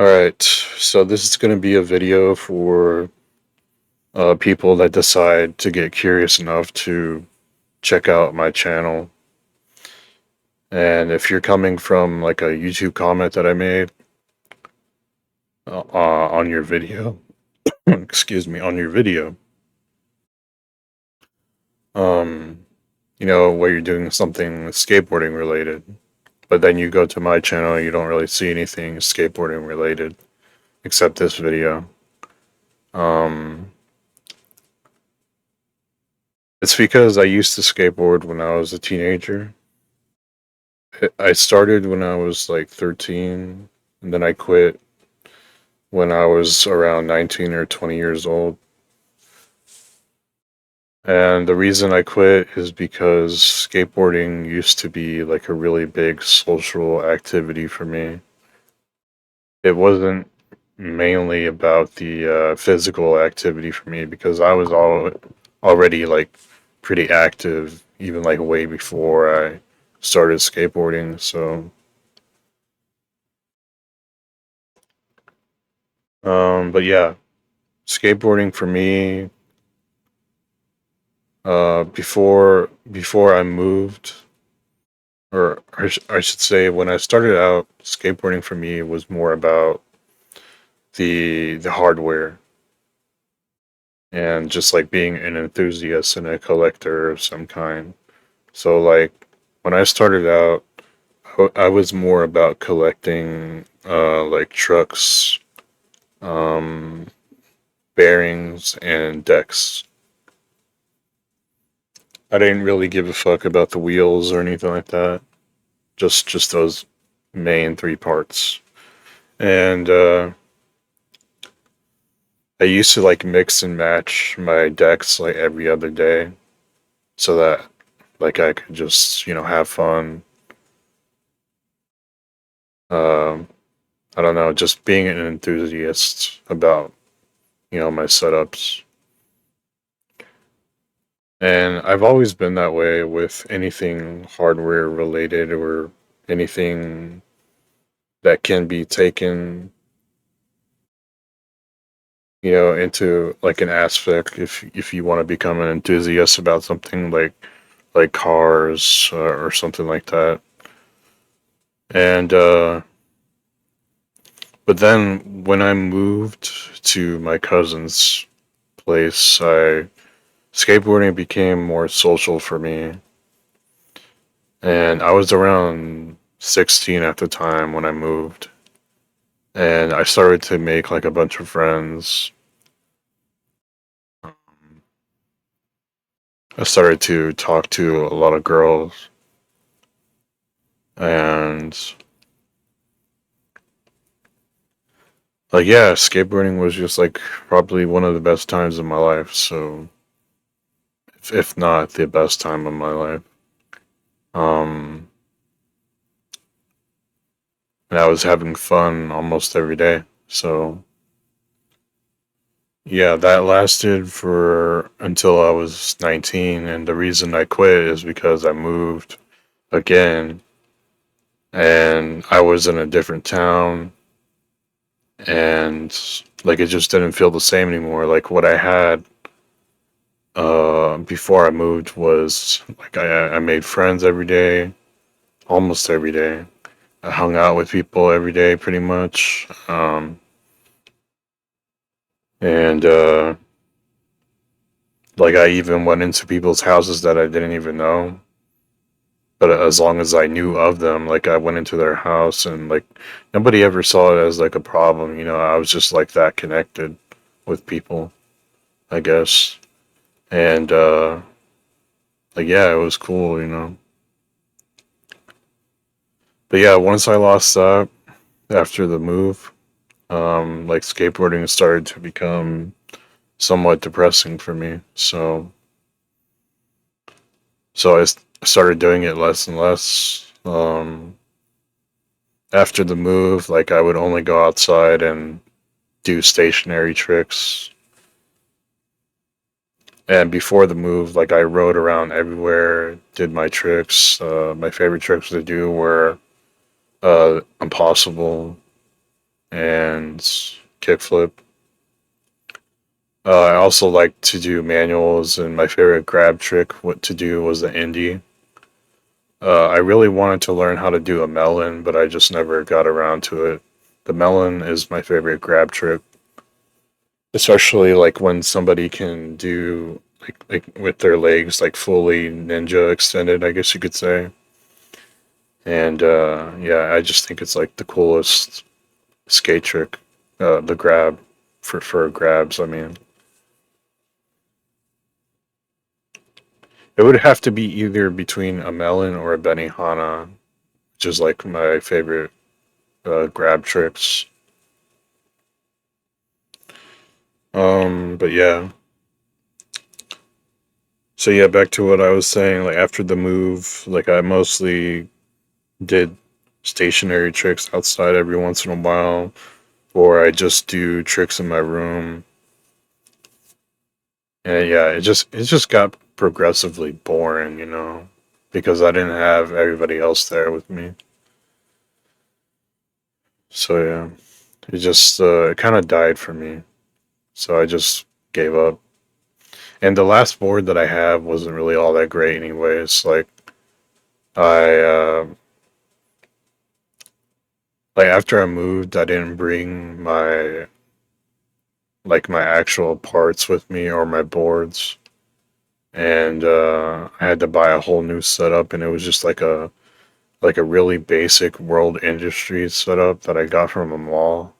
Alright, so this is going to be a video for people that decide to get curious enough to check out my channel. And if you're coming from like a YouTube comment that I made on your video, excuse me, on your video, um, where you're doing something skateboarding related, but then you go to my channel, you don't really see anything skateboarding related except this video. Um, it's because I used to skateboard when I was a teenager. I started when I was like 13, and then I quit when I was around 19 or 20 years old. And the reason I quit is because skateboarding used to be like a really big social activity for me. It wasn't mainly about the physical activity for me because I was already like pretty active, even like way before I started skateboarding. But yeah, skateboarding for me, before I moved, or I should say, when I started out, skateboarding for me was more about the hardware and just like being an enthusiast and a collector of some kind. So like when I started out, I was more about collecting like trucks, um, bearings, and decks. I didn't really give a fuck about the wheels or anything like that. Just those main three parts. And I used to like mix and match my decks like every other day so that like I could just, have fun. Um I don't know, just being an enthusiast about, my setups. And I've always been that way with anything hardware related or anything that can be taken, into like an aspect if you want to become an enthusiast about something like cars or something like that. And but then when I moved to my cousin's place, I skateboarding became more social for me. And I was around 16 at the time when I moved. And I started to make like a bunch of friends. I started to talk to a lot of girls. And like, yeah, skateboarding was just like probably one of the best times of my life. So, if not the best time of my life. Um, and I was having fun almost every day. So, yeah, that lasted for until I was 19. And the reason I quit is because I moved again and I was in a different town and like it just didn't feel the same anymore. Like what I had before I moved was like I made friends every day, almost every day. I hung out with people every day pretty much. And like I even went into people's houses that I didn't even know. But as long as I knew of them, like I went into their house and like nobody ever saw it as like a problem, I was just like that connected with people, I guess. And like yeah, it was cool. But yeah, once I lost that after the move, like skateboarding started to become somewhat depressing for me. So I started doing it less and less. After the move, like I would only go outside and do stationary tricks. And before the move, like I rode around everywhere, did my tricks. My favorite tricks to do were impossible, and kickflip. I also like to do manuals, and my favorite grab trick what to do was the Indy. I really wanted to learn how to do a melon, but I just never got around to it. The melon is my favorite grab trick, especially like when somebody can do like with their legs like fully ninja extended, I guess you could say. And yeah, I just think it's like the coolest skate trick, the grab for grabs. I mean, it would have to be either between a melon or a Benihana, which is like my favorite grab tricks. But yeah. So yeah, back to what I was saying. Like after the move, like I mostly did stationary tricks outside every once in a while, or I just do tricks in my room. And yeah, it just got progressively boring, because I didn't have everybody else there with me. So yeah, it just it kind of died for me. So I just gave up. And the last board that I have wasn't really all that great, anyways. I like after I moved, I didn't bring my actual parts with me or my boards, and I had to buy a whole new setup, and it was just like a really basic World Industries setup that I got from a mall,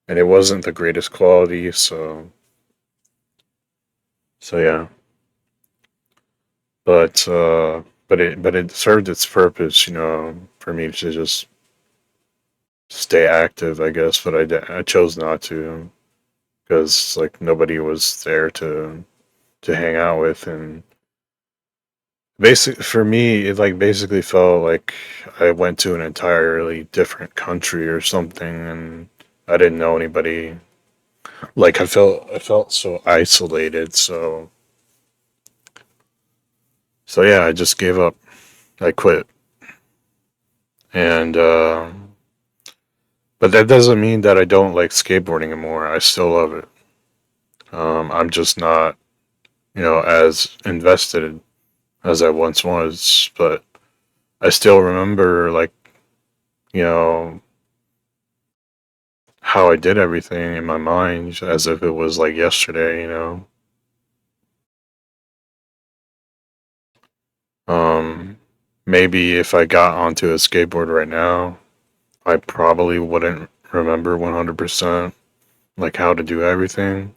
and it wasn't the greatest quality. So yeah, but it served its purpose, for me to just stay active, I guess. But I chose not to because like nobody was there to hang out with, and basic for me it like basically felt like I went to an entirely different country or something, and I didn't know anybody. Like I felt so isolated. So yeah, I just gave up. I quit. And but that doesn't mean that I don't like skateboarding anymore. I still love it. I'm just not, as invested as I once was. But I still remember, like, you know, how I did everything in my mind as if it was like yesterday. Um, Maybe if I got onto a skateboard right now, I probably wouldn't remember 100% like how to do everything,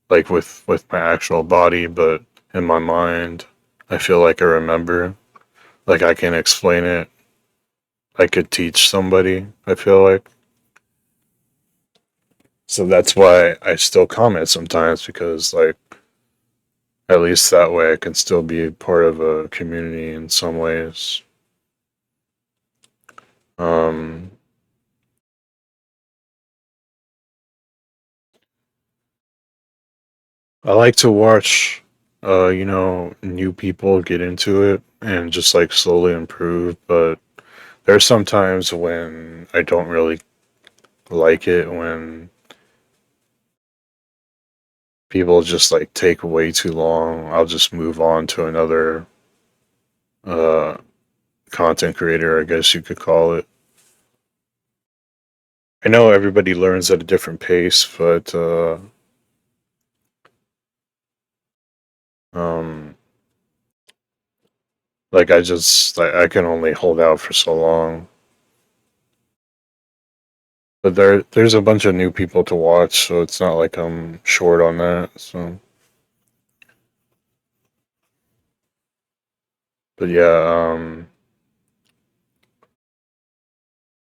like with my actual body, but in my mind, I feel like I remember. Like I can explain it. I could teach somebody, I feel like. So that's why I still comment sometimes, because like at least that way I can still be part of a community in some ways. Um I like to watch new people get into it and just like slowly improve, but there's sometimes when I don't really like it when people just like take way too long. I'll just move on to another uh content creator, I guess you could call it. I know everybody learns at a different pace, but um like I can only hold out for so long. But there's a bunch of new people to watch, so it's not like I'm short on that. But yeah,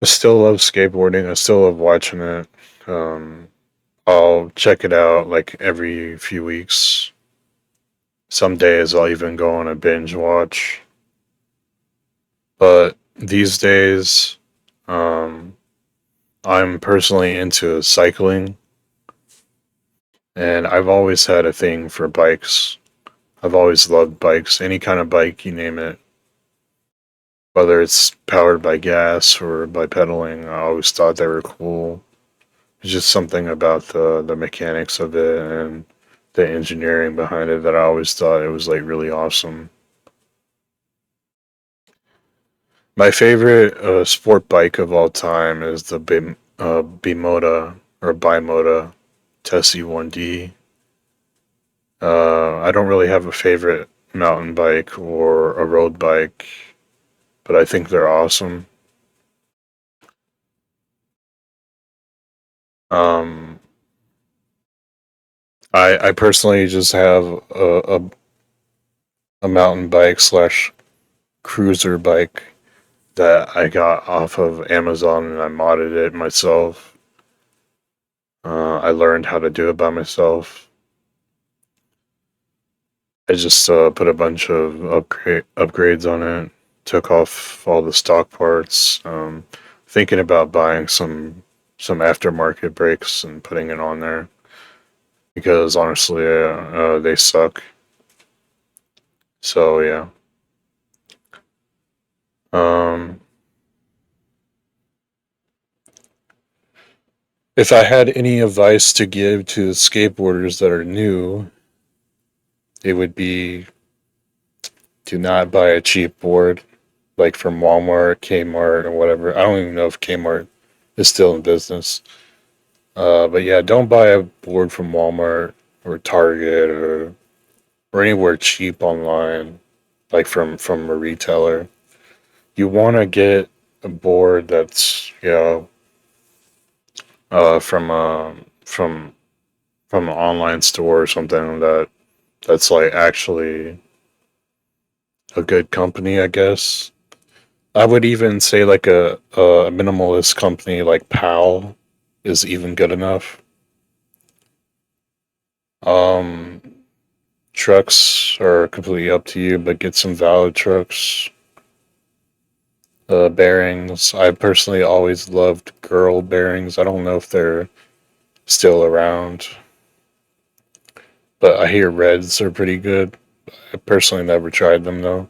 I still love skateboarding. I still love watching it. Um, I'll check it out like every few weeks. Some days I'll even go on a binge watch. But these days, um, I'm personally into cycling, and I've always had a thing for bikes. I've always loved bikes, any kind of bike, you name it. Whether it's powered by gas or by pedaling, I always thought they were cool. It's just something about the mechanics of it and the engineering behind it that I always thought it was like really awesome. My favorite sport bike of all time is the Bimota or Bimota Tessie 1D. I don't really have a favorite mountain bike or a road bike, but I think they're awesome. Um, I personally just have a mountain bike slash cruiser bike that I got off of Amazon and I modded it myself. I learned how to do it by myself. I just put a bunch of upgrades on it, took off all the stock parts. Thinking about buying some aftermarket brakes and putting it on there because honestly, they suck. So yeah. Um, if I had any advice to give to skateboarders that are new, it would be do not buy a cheap board like from Walmart, Kmart, or whatever. I don't even know if Kmart is still in business. But yeah, don't buy a board from Walmart or Target or anywhere cheap online, like from a retailer. You want to get a board that's from from an online store or something that's like actually a good company, I guess. I would even say like a minimalist company like PAL is even good enough. Um, Trucks are completely up to you, but get some valid trucks. Bearings. I personally always loved girl bearings. I don't know if they're still around, but I hear Reds are pretty good. I personally never tried them though.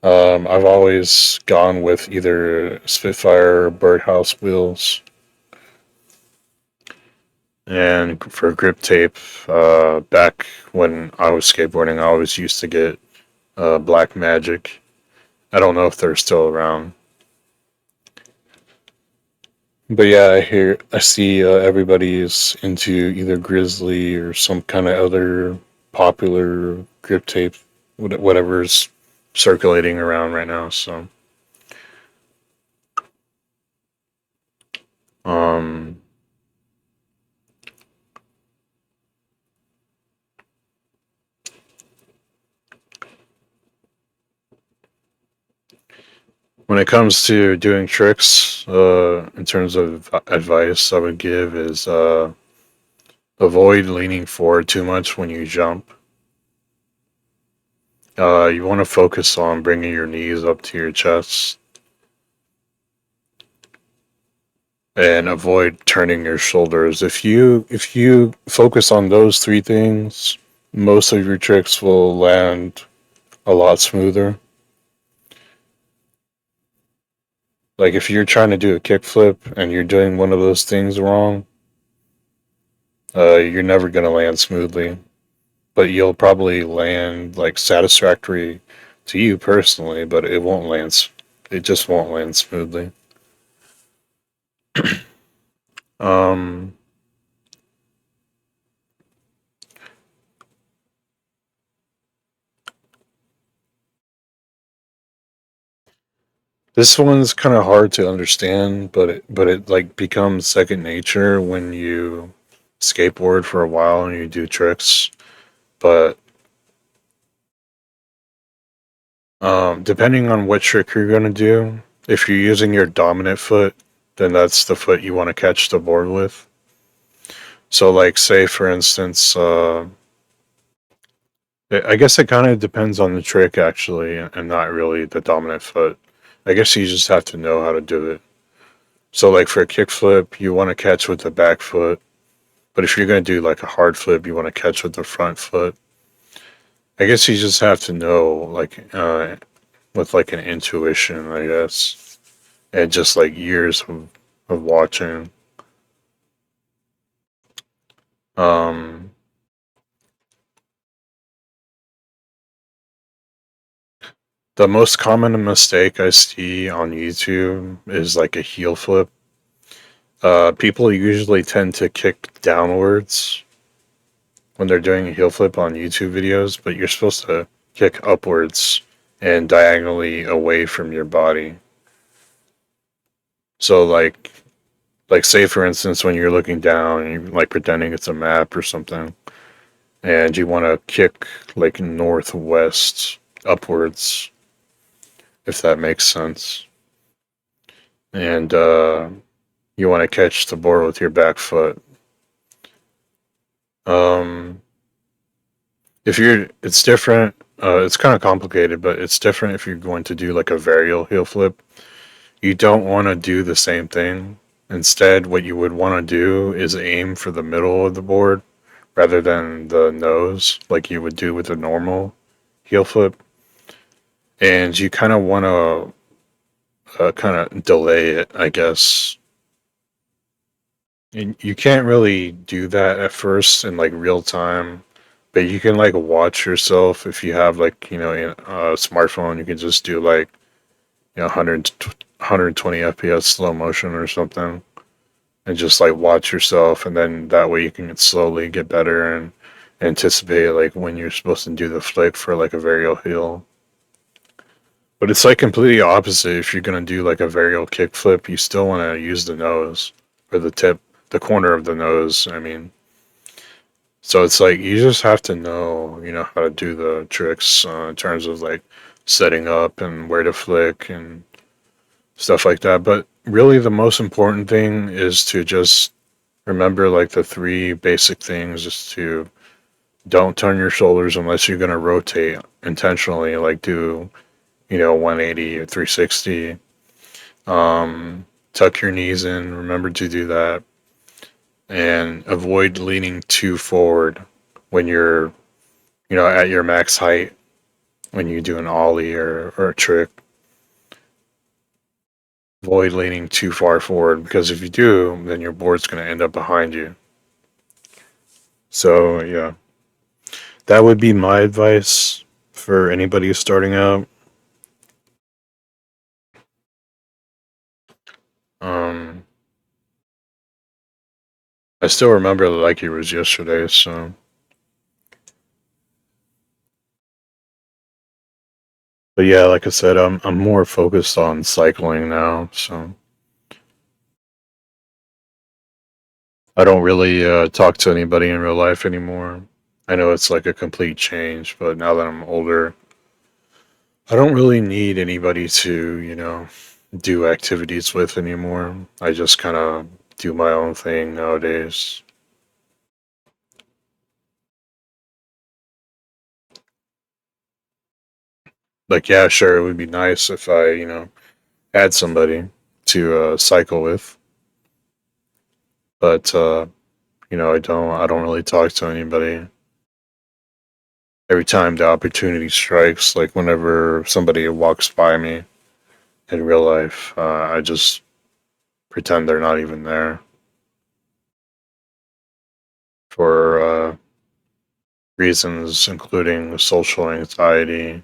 I've always gone with either Spitfire or Birdhouse wheels. And for grip tape, back when I was skateboarding, I always used to get Black Magic. I don't know if they're still around. But yeah, I see everybody's into either Grizzly or some kind of other popular grip tape, whatever's circulating around right now. So, um, when it comes to doing tricks, in terms of advice I would give is avoid leaning forward too much when you jump. You want to focus on bringing your knees up to your chest and avoid turning your shoulders. If you focus on those three things, most of your tricks will land a lot smoother. Like if you're trying to do a kickflip and you're doing one of those things wrong, you're never gonna land smoothly. But you'll probably land like satisfactory to you personally, but it won't land. It just won't land smoothly. Um, this one's kind of hard to understand, but it like becomes second nature when you skateboard for a while and you do tricks. But depending on what trick you're gonna do, if you're using your dominant foot, then that's the foot you want to catch the board with. So, like, say for instance, I guess it kind of depends on the trick actually, and not really the dominant foot. I guess you just have to know how to do it. So, like for a kickflip, you want to catch with the back foot, but if you're gonna do like a hard flip, you want to catch with the front foot. I guess you just have to know, like, with like an intuition, I guess, and just like years of watching. Um, the most common mistake I see on YouTube is like a heel flip. People usually tend to kick downwards when they're doing a heel flip on YouTube videos, but you're supposed to kick upwards and diagonally away from your body. So like say for instance when you're looking down and you're like pretending it's a map or something and you want to kick like northwest upwards, if that makes sense. And you want to catch the board with your back foot. Um, if you're, it's different. It's kind of complicated, but it's different if you're going to do like a varial heel flip. You don't want to do the same thing. Instead, what you would want to do is aim for the middle of the board rather than the nose, like you would do with a normal heel flip. And you kind of want to kind of delay it, I guess. And you can't really do that at first in like real time, but you can like watch yourself if you have like a smartphone. You can just do like 120 FPS slow motion or something, and just like watch yourself, and then that way you can slowly get better and anticipate like when you're supposed to do the flick for like a varial heel. But it's like completely opposite. If you're gonna do like a varial kick flip, you still want to use the nose or the tip, the corner of the nose. I mean, so it's like you just have to know, how to do the tricks in terms of like setting up and where to flick and stuff like that. But really, the most important thing is to just remember like the three basic things is to don't turn your shoulders unless you're gonna rotate intentionally, like do 180 or 360. Tuck your knees in. Remember to do that, and avoid leaning too forward when you're at your max height when you do an ollie or a trick. Avoid leaning too far forward because if you do, then your board's going to end up behind you. So yeah, that would be my advice for anybody who's starting out. Um, I still remember like it was yesterday. So, but yeah, like I said, I'm more focused on cycling now. So I don't really talk to anybody in real life anymore. I know it's like a complete change, but now that I'm older, I don't really need anybody to, do activities with anymore. I just kind of do my own thing nowadays. Like, yeah, sure, it would be nice if I, had somebody to cycle with, but I don't really talk to anybody. Every time the opportunity strikes, like whenever somebody walks by me in real life, I just pretend they're not even there for reasons including social anxiety,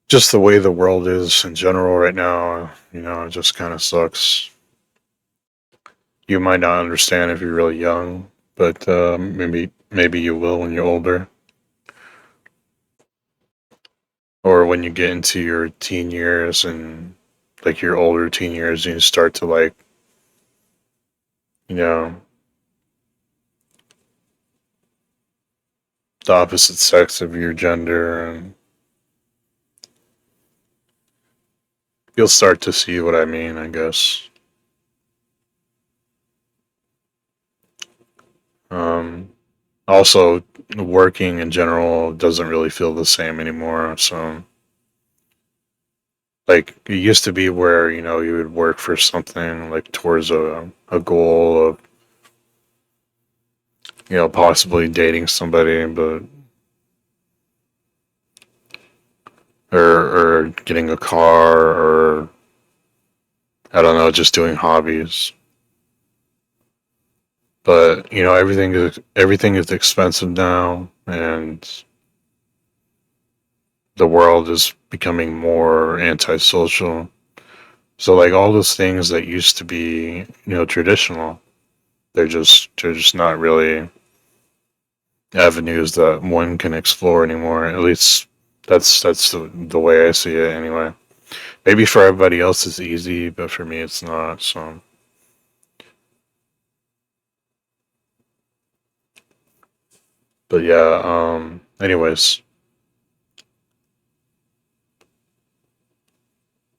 just the way the world is in general right now. It just kind of sucks. You might not understand if you're really young, but maybe you will when you're older, or when you get into your teen years and like your older teen years, and you start to like you know the opposite sex of your gender, and you'll start to see what I mean, I guess. Um, Also, working in general doesn't really feel the same anymore. So, like, it used to be where, you would work for something like towards a goal of, possibly dating somebody. But or getting a car, or I don't know, just doing hobbies. But you know, everything is expensive now, and the world is becoming more antisocial. So like all those things that used to be, traditional, they're just not really avenues that one can explore anymore. At least that's the way I see it anyway. Maybe for everybody else it's easy, but for me it's not. So, but yeah. Anyways,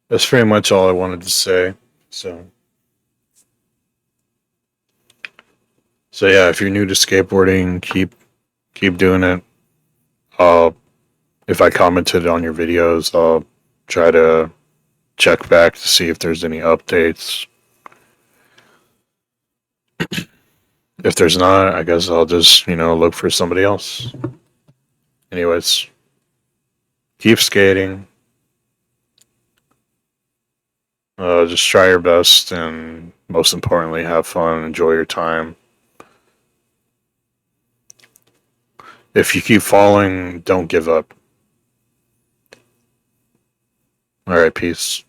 that's pretty much all I wanted to say. So, so yeah, if you're new to skateboarding, keep doing it. I'll If I commented on your videos, I'll try to check back to see if there's any updates. If there's not, I guess I'll just, look for somebody else. Anyways, keep skating. Just try your best, and most importantly, have fun. Enjoy your time. If you keep falling, don't give up. All right, peace.